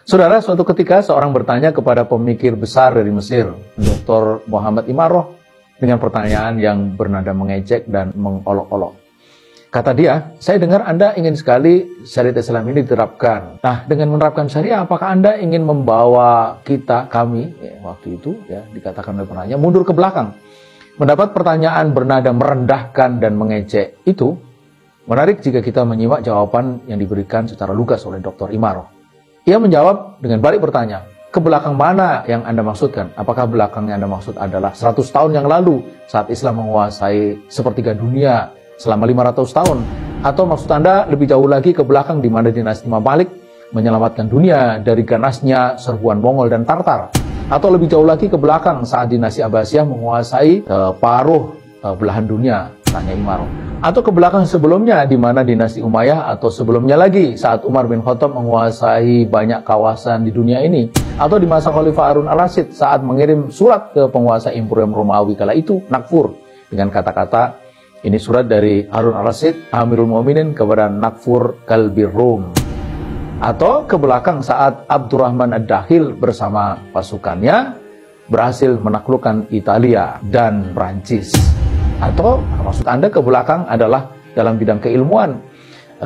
Saudara, suatu ketika seorang bertanya kepada pemikir besar dari Mesir, Dr. Muhammad Imaroh, dengan pertanyaan yang bernada mengejek dan mengolok-olok. Kata dia, saya dengar Anda ingin sekali syariat Islam ini diterapkan. Nah, dengan menerapkan syariah, apakah Anda ingin membawa kami, waktu itu ya dikatakan oleh penanya, mundur ke belakang? Mendapat pertanyaan bernada merendahkan dan mengejek itu, menarik jika kita menyimak jawaban yang diberikan secara lugas oleh Dr. Imaroh. Ia menjawab dengan balik bertanya, ke belakang mana yang Anda maksudkan? Apakah belakang yang Anda maksud adalah 100 tahun yang lalu saat Islam menguasai sepertiga dunia selama 500 tahun? Atau maksud Anda lebih jauh lagi ke belakang di mana dinasti Mamalik menyelamatkan dunia dari ganasnya serbuan Mongol dan Tartar? Atau lebih jauh lagi ke belakang saat dinasti Abbasiyah menguasai paruh belahan dunia? Tanya Imaroh. Atau ke belakang sebelumnya di mana dinasti Umayyah, atau sebelumnya lagi saat Umar bin Khattab menguasai banyak kawasan di dunia ini, atau di masa Khalifah Harun al-Rashid saat mengirim surat ke penguasa Imperium Romawi kala itu, Nakfur, dengan kata-kata, ini surat dari Harun al-Rashid, Amirul Mu'minin kepada Nakfur Kalbir Rum. Atau ke belakang saat Abdurrahman ad-Dakhil bersama pasukannya berhasil menaklukkan Italia dan Prancis. Atau maksud Anda ke belakang adalah dalam bidang keilmuan,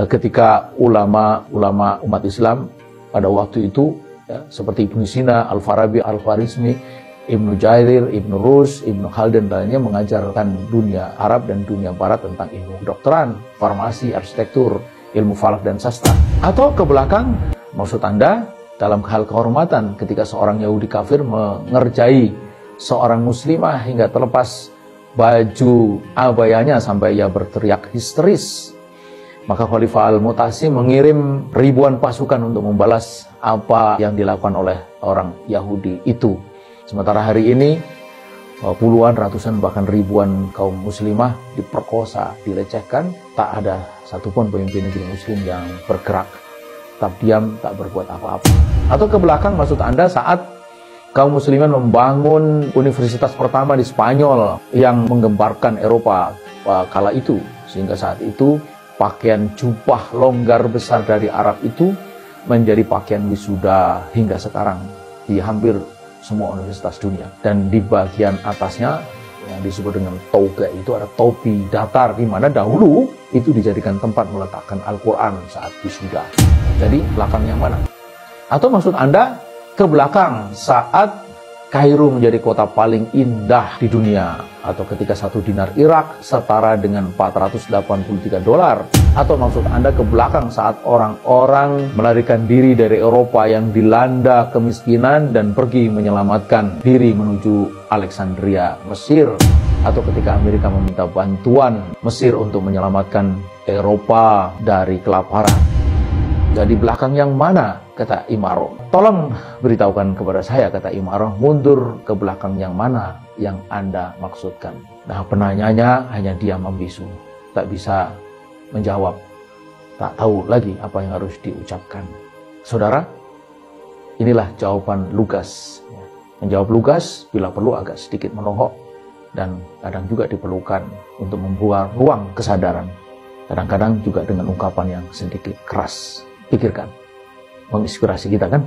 ketika ulama-ulama umat Islam pada waktu itu ya, seperti Ibnu Sina, Al-Farabi, Al-Khwarizmi, Ibnu Jairir, Ibnu Rus, Ibnu Khaldun dan lainnya mengajarkan dunia Arab dan dunia Barat tentang ilmu kedokteran, farmasi, arsitektur, ilmu falak dan sastra. Atau ke belakang maksud Anda dalam hal kehormatan ketika seorang Yahudi kafir mengerjai seorang muslimah hingga terlepas baju abayanya sampai ia berteriak histeris. Maka Khalifah Al-Mu'tasim mengirim ribuan pasukan untuk membalas apa yang dilakukan oleh orang Yahudi itu. Sementara hari ini puluhan, ratusan, bahkan ribuan kaum muslimah diperkosa, dilecehkan. Tak ada satupun pemimpin negeri muslim yang bergerak, tetap diam, tak berbuat apa-apa. Atau ke belakang maksud Anda saat kaum muslimin membangun universitas pertama di Spanyol yang menggemparkan Eropa kala itu. Sehingga saat itu pakaian jubah longgar besar dari Arab itu menjadi pakaian wisuda hingga sekarang di hampir semua universitas dunia. Dan di bagian atasnya yang disebut dengan toga itu ada topi datar, di mana dahulu itu dijadikan tempat meletakkan Al-Quran saat wisuda. Jadi belakang yang mana? Atau maksud Anda ke belakang saat Kairo menjadi kota paling indah di dunia, atau ketika 1 dinar Irak setara dengan $483, atau maksud Anda ke belakang saat orang-orang melarikan diri dari Eropa yang dilanda kemiskinan dan pergi menyelamatkan diri menuju Alexandria, Mesir, atau ketika Amerika meminta bantuan Mesir untuk menyelamatkan Eropa dari kelaparan. Jadi belakang yang mana, kata Imaroh. Tolong beritahukan kepada saya, kata Imaroh, mundur ke belakang yang mana yang Anda maksudkan. Nah, penanyanya hanya diam membisu, tak bisa menjawab, tak tahu lagi apa yang harus diucapkan. Saudara, inilah jawaban lugas. Menjawab lugas bila perlu agak sedikit menohok, dan kadang juga diperlukan untuk membuat ruang kesadaran. Kadang-kadang juga dengan ungkapan yang sedikit keras. Pikirkan, menginspirasi kita kan?